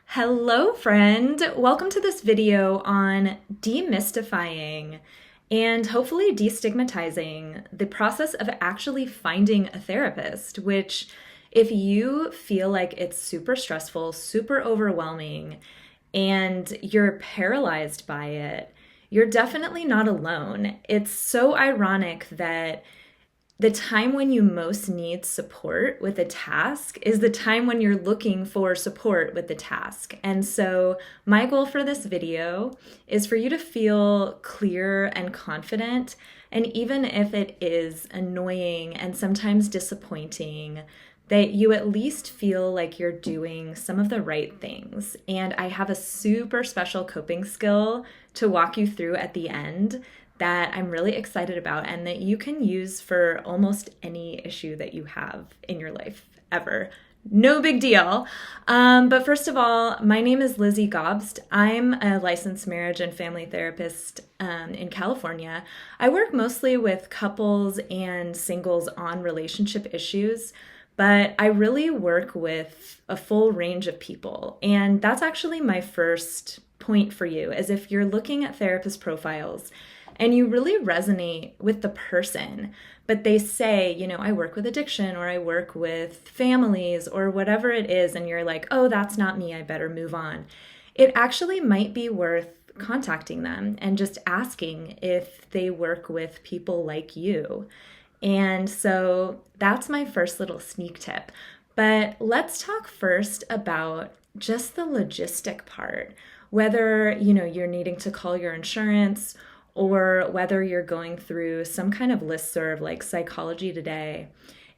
Hello, friend. Welcome to this video on demystifying and hopefully destigmatizing the process of actually finding a therapist, which, if you feel like it's super stressful, super overwhelming, and you're paralyzed by it, you're definitely not alone. It's so ironic that the time when you most need support with a task is the time when you're looking for support with the task. And so my goal for this video is for you to feel clear and confident. And even if it is annoying and sometimes disappointing, that you at least feel like you're doing some of the right things. And I have a super special coping skill to walk you through at the end that I'm really excited about and that you can use for almost any issue that you have in your life ever. No big deal. But first of all, my name is Lizzie Gobst. I'm a licensed marriage and family therapist in California. I work mostly with couples and singles on relationship issues, but I really work with a full range of people. And that's actually my first point for you, is if you're looking at therapist profiles and you really resonate with the person, but they say, I work with addiction or I work with families or whatever it is, and you're like, oh, that's not me, I better move on. It actually might be worth contacting them and just asking if they work with people like you. And so that's my first little sneak tip. But let's talk first about just the logistic part, whether, you're needing to call your insurance or whether you're going through some kind of listserv like Psychology Today.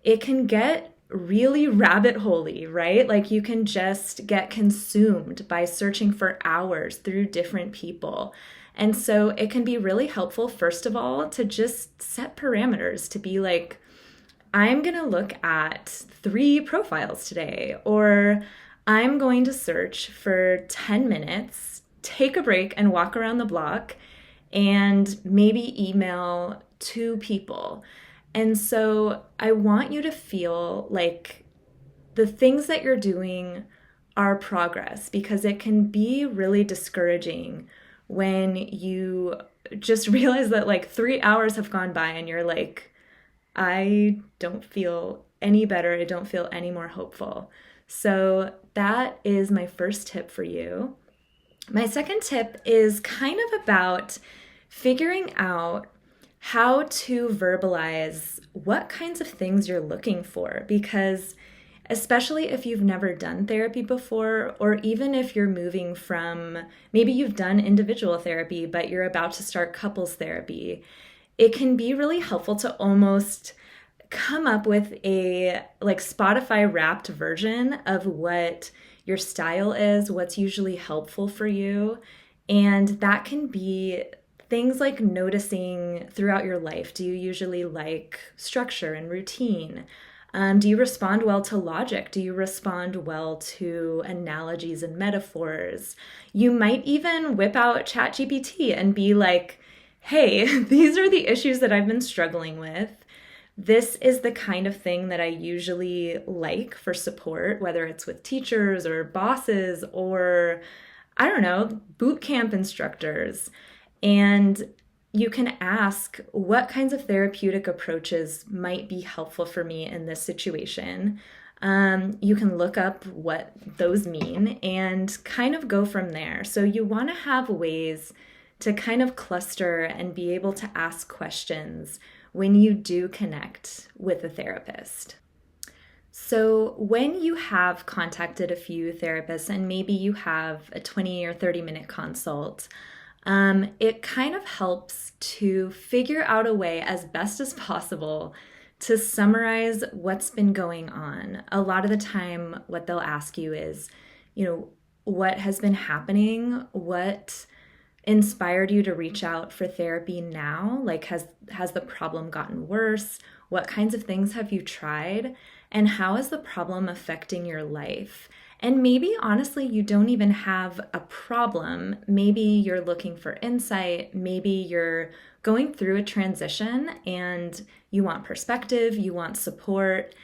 It can get really rabbit holey, right? Like you can just get consumed by searching for hours through different people. And so it can be really helpful, first of all, to just set parameters, to be like, I'm going to look at 3 profiles today, or I'm going to search for 10 minutes, take a break and walk around the block, and maybe email 2 people. And so I want you to feel like the things that you're doing are progress, because it can be really discouraging when you just realize that like 3 hours have gone by and you're like, I don't feel any better. I don't feel any more hopeful. So that is my first tip for you. My second tip is kind of about figuring out how to verbalize what kinds of things you're looking for, because especially if you've never done therapy before, or even if you're moving from, maybe you've done individual therapy, but you're about to start couples therapy, it can be really helpful to almost come up with a like Spotify wrapped version of what your style is, what's usually helpful for you. And that can be things like noticing throughout your life. Do you usually like structure and routine? Do you respond well to logic? Do you respond well to analogies and metaphors? You might even whip out ChatGPT and be like, hey, these are the issues that I've been struggling with. This is the kind of thing that I usually like for support, whether it's with teachers or bosses or, I don't know, boot camp instructors. And you can ask what kinds of therapeutic approaches might be helpful for me in this situation. You can look up what those mean and kind of go from there. So you want to have ways to kind of cluster and be able to ask questions when you do connect with a therapist. So when you have contacted a few therapists and maybe you have a 20 or 30-minute consult, it kind of helps to figure out a way as best as possible to summarize what's been going on. A lot of the time, what they'll ask you is, what has been happening? What inspired you to reach out for therapy now? Like, has the problem gotten worse? What kinds of things have you tried? And how is the problem affecting your life? And maybe, honestly, you don't even have a problem. Maybe you're looking for insight. Maybe you're going through a transition and you want perspective, you want support.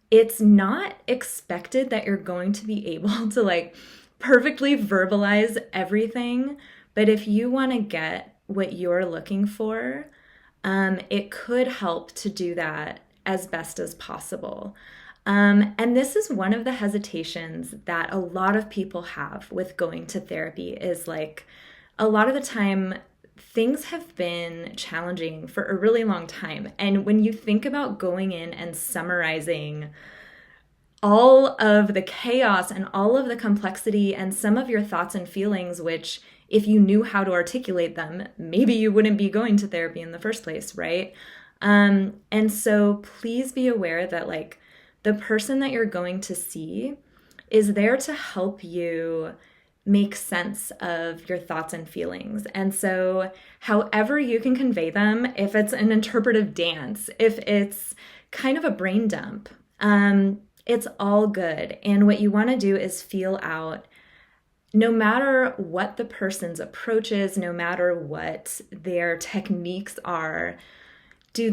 It's not expected that you're going to be able to perfectly verbalize everything, but if you want to get what you're looking for, it could help to do that as best as possible. And this is one of the hesitations that a lot of people have with going to therapy is like a lot of the time things have been challenging for a really long time. And when you think about going in and summarizing all of the chaos and all of the complexity and some of your thoughts and feelings, which if you knew how to articulate them, maybe you wouldn't be going to therapy in the first place, right? And so please be aware that like the person that you're going to see is there to help you make sense of your thoughts and feelings. And so however you can convey them, if it's an interpretive dance, if it's kind of a brain dump, it's all good. And what you want to do is feel out, no matter what the person's approach is, no matter what their techniques are, does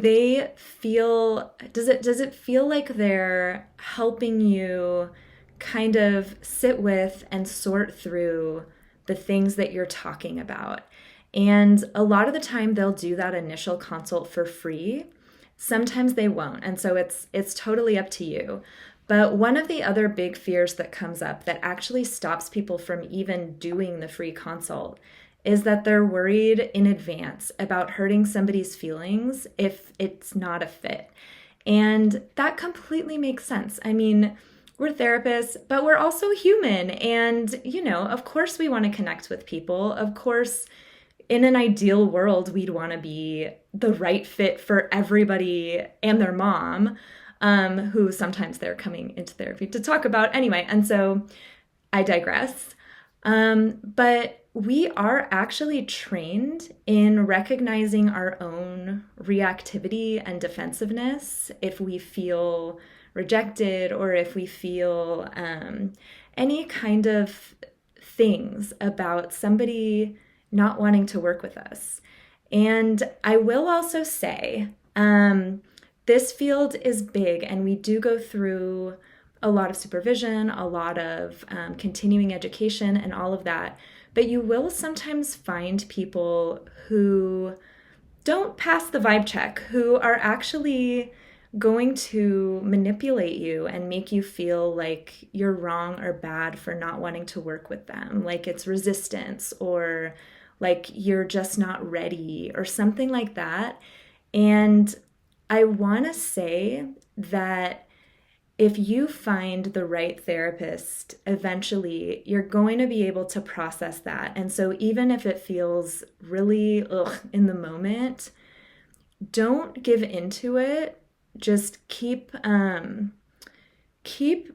it feel like they're helping you kind of sit with and sort through the things that you're talking about? And a lot of the time they'll do that initial consult for free. Sometimes they won't. And so it's totally up to you. But one of the other big fears that comes up that actually stops people from even doing the free consult is that they're worried in advance about hurting somebody's feelings if it's not a fit. And that completely makes sense. I mean, we're therapists, but we're also human. And, you know, of course we want to connect with people. Of course, in an ideal world, we'd want to be the right fit for everybody and their mom, who sometimes they're coming into therapy to talk about anyway. And so I digress. But we are actually trained in recognizing our own reactivity and defensiveness if we feel rejected or if we feel any kind of things about somebody not wanting to work with us. And I will also say, this field is big and we do go through a lot of supervision, a lot of continuing education and all of that. But you will sometimes find people who don't pass the vibe check, who are actually going to manipulate you and make you feel like you're wrong or bad for not wanting to work with them, like it's resistance or like you're just not ready or something like that. And I want to say that if you find the right therapist, eventually you're going to be able to process that. And so even if it feels really in the moment, don't give into it. Just keep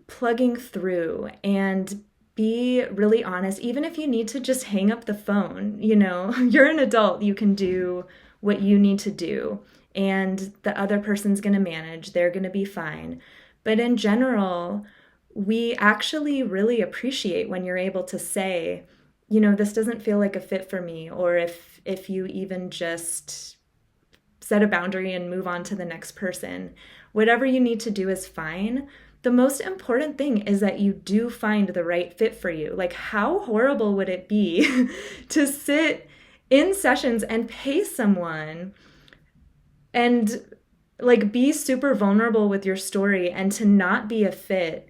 plugging through and be really honest. Even if you need to just hang up the phone, you know, you're an adult, you can do what you need to do. And the other person's going to manage, they're going to be fine. But in general, we actually really appreciate when you're able to say, you know, this doesn't feel like a fit for me, or if you even just set a boundary and move on to the next person. Whatever you need to do is fine. The most important thing is that you do find the right fit for you. Like, how horrible would it be to sit in sessions and pay someone and like be super vulnerable with your story and to not be a fit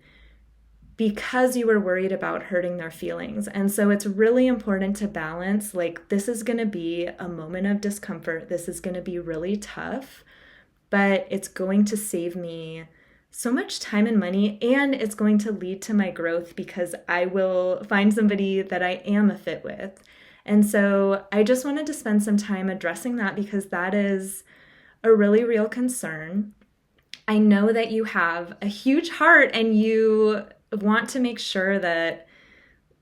because you were worried about hurting their feelings? And so it's really important to balance, like, this is going to be a moment of discomfort. This is going to be really tough, but it's going to save me so much time and money, and it's going to lead to my growth because I will find somebody that I am a fit with. And so I just wanted to spend some time addressing that because that is a really real concern. I know that you have a huge heart and you want to make sure that,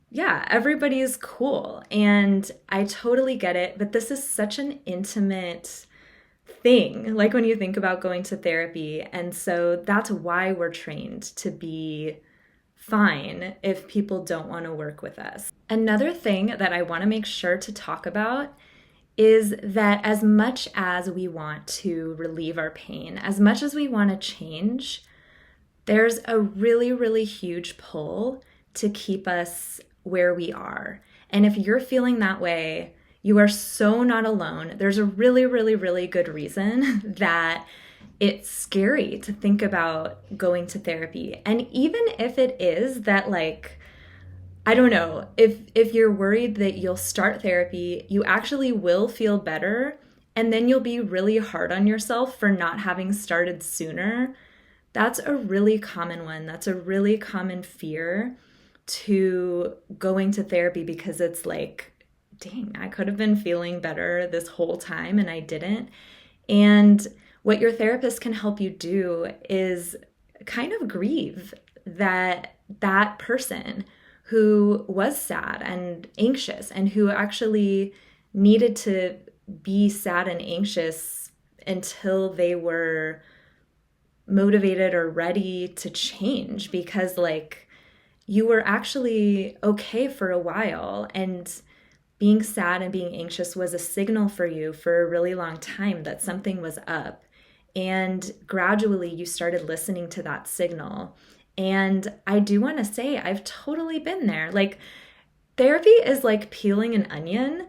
yeah, everybody's cool. And I totally get it, but this is such an intimate thing, like when you think about going to therapy. And so that's why we're trained to be fine if people don't want to work with us. Another thing that I want to make sure to talk about is that as much as we want to relieve our pain, as much as we want to change, there's a really, really huge pull to keep us where we are. And if you're feeling that way, you are so not alone. There's a really, really, really good reason that it's scary to think about going to therapy. And even if it is that, like, I don't know, if you're worried that you'll start therapy, you actually will feel better, and then you'll be really hard on yourself for not having started sooner. That's a really common one. That's a really common fear to going to therapy, because it's like, dang, I could have been feeling better this whole time and I didn't. And what your therapist can help you do is kind of grieve that person who was sad and anxious and who actually needed to be sad and anxious until they were motivated or ready to change, because like you were actually okay for a while, and being sad and being anxious was a signal for you for a really long time that something was up. And gradually you started listening to that signal. And I do want to say I've totally been there. Like, therapy is like peeling an onion,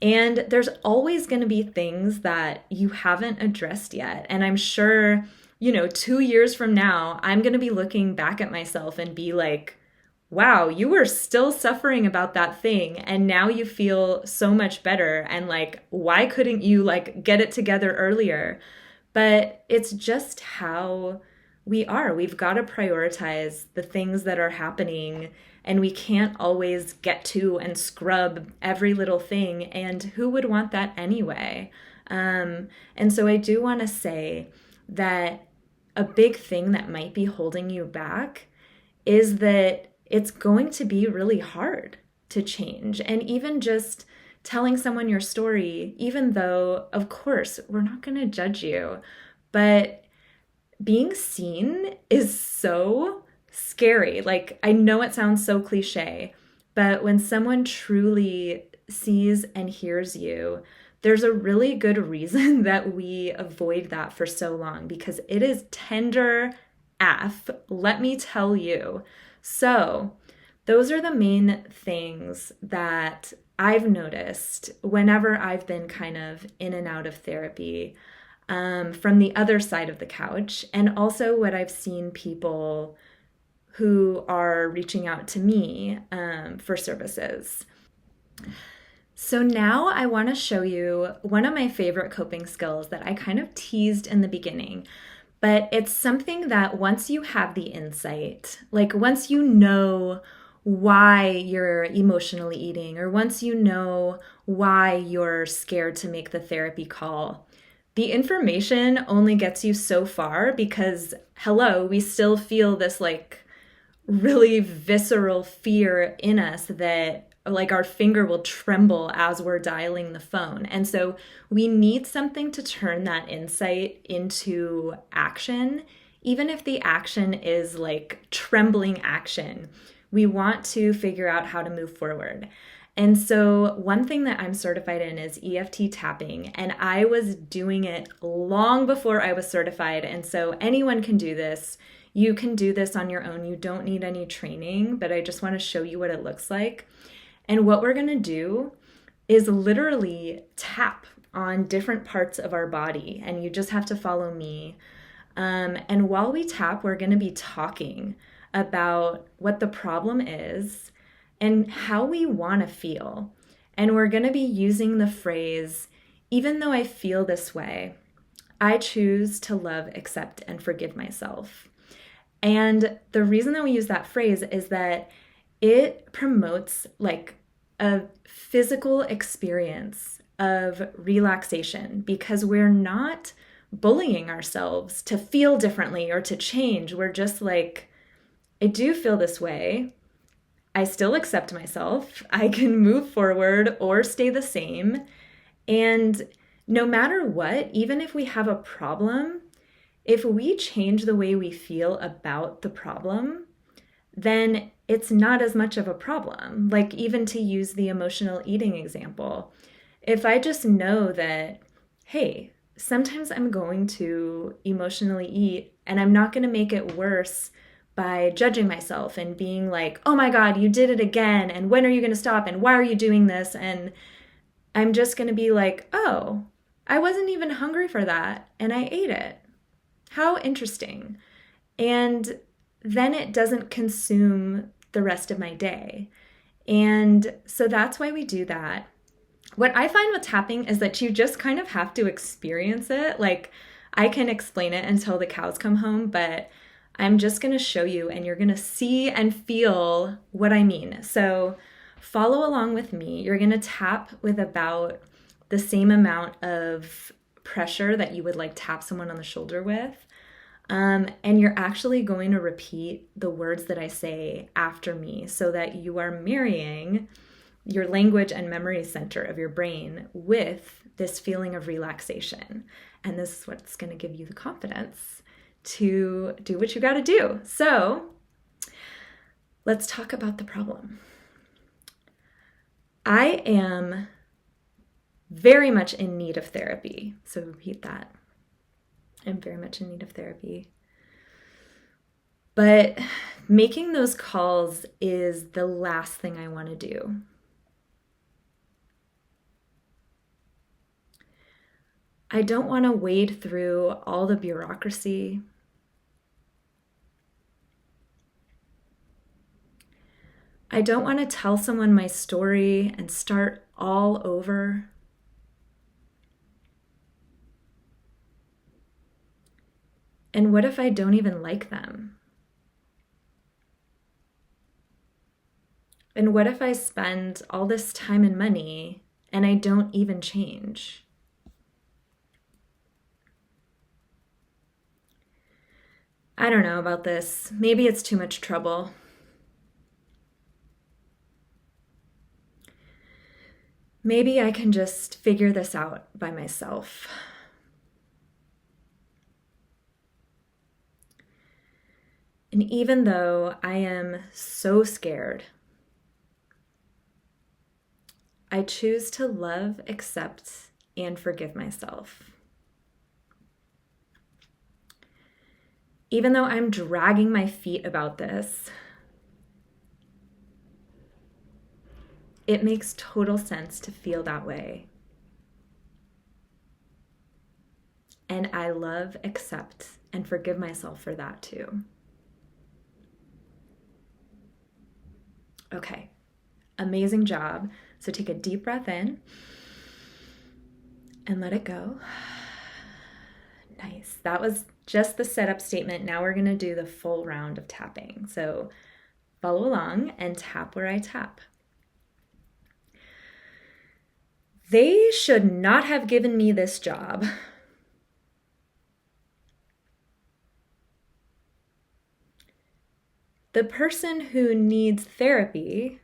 and there's always going to be things that you haven't addressed yet. And I'm sure, 2 years from now, I'm going to be looking back at myself and be like, wow, you were still suffering about that thing, and now you feel so much better. And like, why couldn't you like get it together earlier? But it's just how we are. We've got to prioritize the things that are happening, and we can't always get to and scrub every little thing. And who would want that anyway? And so I do want to say that a big thing that might be holding you back is that it's going to be really hard to change. And even just telling someone your story, even though, of course, we're not going to judge you, but being seen is so scary. Like, I know it sounds so cliche, but when someone truly sees and hears you, there's a really good reason that we avoid that for so long, because it is tender AF, let me tell you. So those are the main things that I've noticed whenever I've been kind of in and out of therapy, from the other side of the couch, and also what I've seen people who are reaching out to me for services. So now I want to show you one of my favorite coping skills that I kind of teased in the beginning, but it's something that once you have the insight, like once you know why you're emotionally eating, or once you know why you're scared to make the therapy call, the information only gets you so far, because hello, we still feel this like really visceral fear in us that like our finger will tremble as we're dialing the phone. And so we need something to turn that insight into action, even if the action is like trembling action. We want to figure out how to move forward. And so one thing that I'm certified in is EFT tapping, and I was doing it long before I was certified. And so anyone can do this. You can do this on your own. You don't need any training, but I just want to show you what it looks like. And what we're going to do is literally tap on different parts of our body, and you just have to follow me. And while we tap, we're going to be talking about what the problem is and how we want to feel. And we're going to be using the phrase, even though I feel this way, I choose to love, accept, and forgive myself. And the reason that we use that phrase is that it promotes like a physical experience of relaxation, because we're not bullying ourselves to feel differently or to change. We're just like, I do feel this way. I still accept myself. I can move forward or stay the same. And no matter what, even if we have a problem, if we change the way we feel about the problem, then it's not as much of a problem. Like, even to use the emotional eating example, if I just know that, hey, sometimes I'm going to emotionally eat and I'm not going to make it worse by judging myself and being like, oh my God, you did it again. And when are you going to stop? And why are you doing this? And I'm just going to be like, oh, I wasn't even hungry for that. And I ate it. How interesting. And then it doesn't consume the rest of my day. And so that's why we do that. What I find with tapping is that you just kind of have to experience it. Like, I can explain it until the cows come home, but I'm just going to show you and you're going to see and feel what I mean. So follow along with me. You're going to tap with about the same amount of pressure that you would like tap someone on the shoulder with. And you're actually going to repeat the words that I say after me so that you are marrying your language and memory center of your brain with this feeling of relaxation. And this is what's going to give you the confidence to do what you got to do. So let's talk about the problem. I am very much in need of therapy. So repeat that. I'm very much in need of therapy. But making those calls is the last thing I want to do. I don't want to wade through all the bureaucracy. I don't want to tell someone my story and start all over. And what if I don't even like them? And what if I spend all this time and money and I don't even change? I don't know about this. Maybe it's too much trouble. Maybe I can just figure this out by myself. And even though I am so scared, I choose to love, accept, and forgive myself. Even though I'm dragging my feet about this, it makes total sense to feel that way. And I love, accept, and forgive myself for that too. Okay, amazing job. So take a deep breath in and let it go. Nice. That was just the setup statement. Now we're going to do the full round of tapping. So follow along and tap where I tap. They should not have given me this job. The person who needs therapy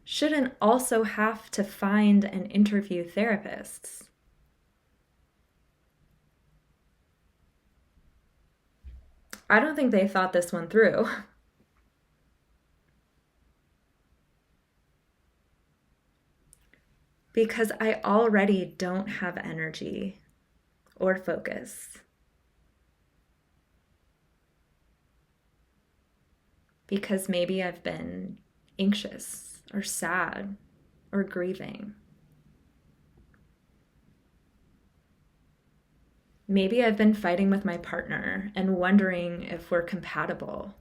shouldn't also have to find and interview therapists. I don't think they thought this one through. Because I already don't have energy or focus. Because maybe I've been anxious or sad or grieving. Maybe I've been fighting with my partner and wondering if we're compatible.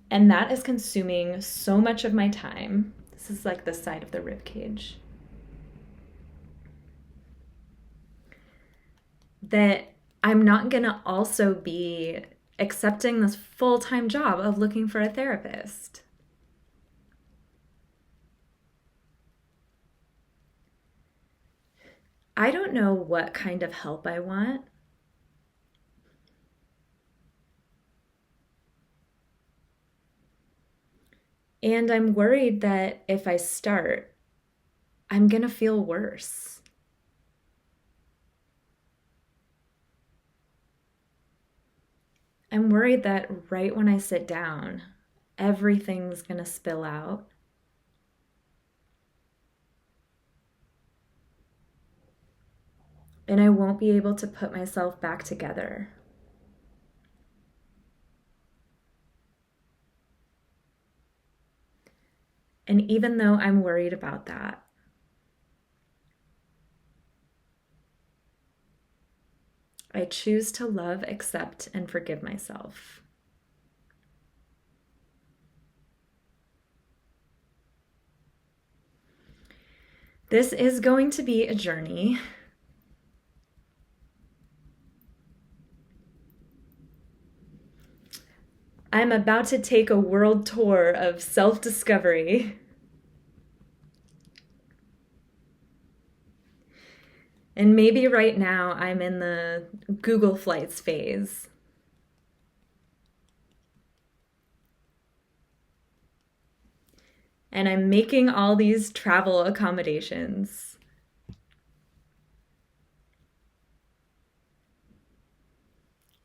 And that is consuming so much of my time. This is like the side of the rib cage. That I'm not going to also be accepting this full-time job of looking for a therapist. I don't know what kind of help I want. And I'm worried that if I start, I'm going to feel worse. I'm worried that right when I sit down, everything's going to spill out. and I won't be able to put myself back together. And even though I'm worried about that, I choose to love, accept, and forgive myself. This is going to be a journey. I'm about to take a world tour of self-discovery. And maybe right now I'm in the Google Flights phase. And I'm making all these travel accommodations.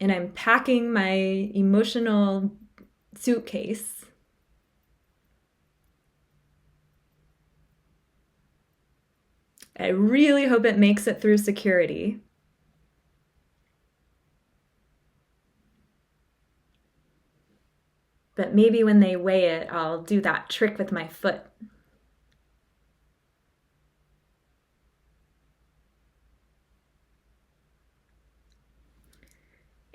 And I'm packing my emotional suitcase. I really hope it makes it through security. But maybe when they weigh it, I'll do that trick with my foot.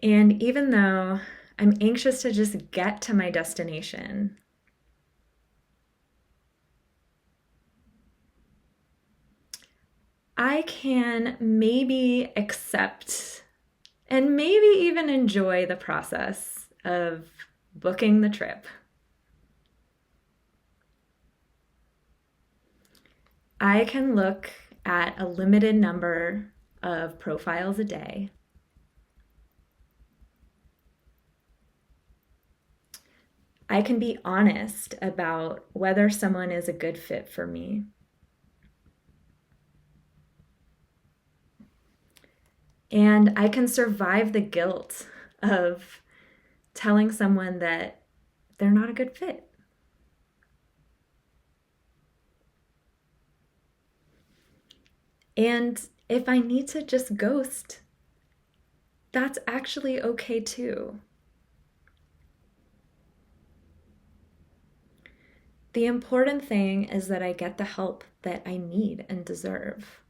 And even though I'm anxious to just get to my destination, I can maybe accept and maybe even enjoy the process of booking the trip. I can look at a limited number of profiles a day. I can be honest about whether someone is a good fit for me. And I can survive the guilt of telling someone that they're not a good fit. And if I need to just ghost, that's actually okay too. The important thing is that I get the help that I need and deserve.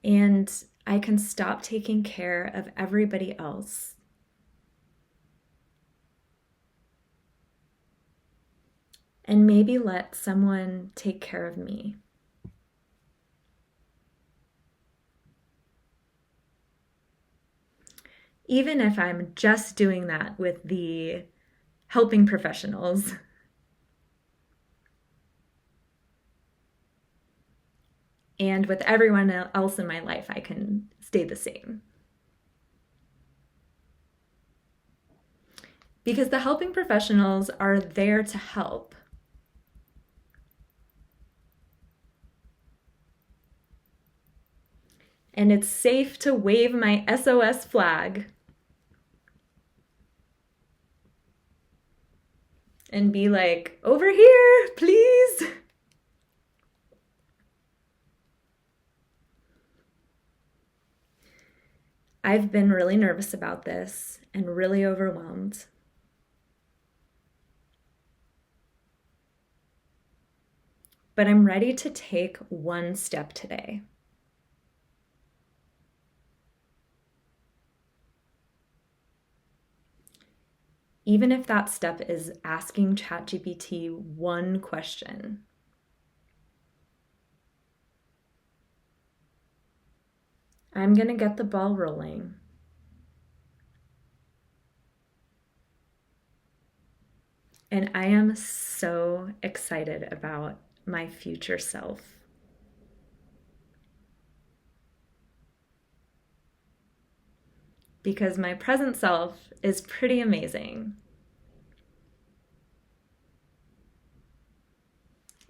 And I can stop taking care of everybody else. And maybe let someone take care of me. Even if I'm just doing that with the helping professionals. And with everyone else in my life, I can stay the same. Because the helping professionals are there to help. And it's safe to wave my SOS flag and be like, over here, please. I've been really nervous about this and really overwhelmed. But I'm ready to take one step today. Even if that step is asking ChatGPT one question. I'm going to get the ball rolling. And I am so excited about my future self. Because my present self is pretty amazing.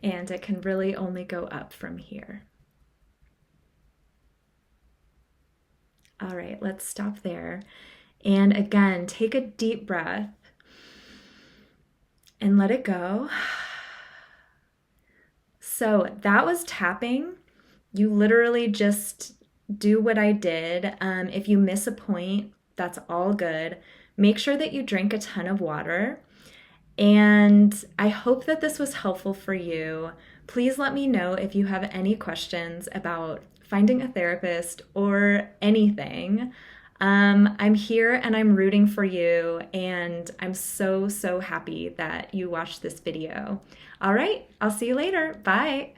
And it can really only go up from here. All right, let's stop there. And again, take a deep breath and let it go. So that was tapping. You literally just do what I did. If you miss a point, that's all good. Make sure that you drink a ton of water. And I hope that this was helpful for you. Please let me know if you have any questions about finding a therapist or anything. I'm here and I'm rooting for you, and I'm so, so happy that you watched this video. All right, I'll see you later. Bye.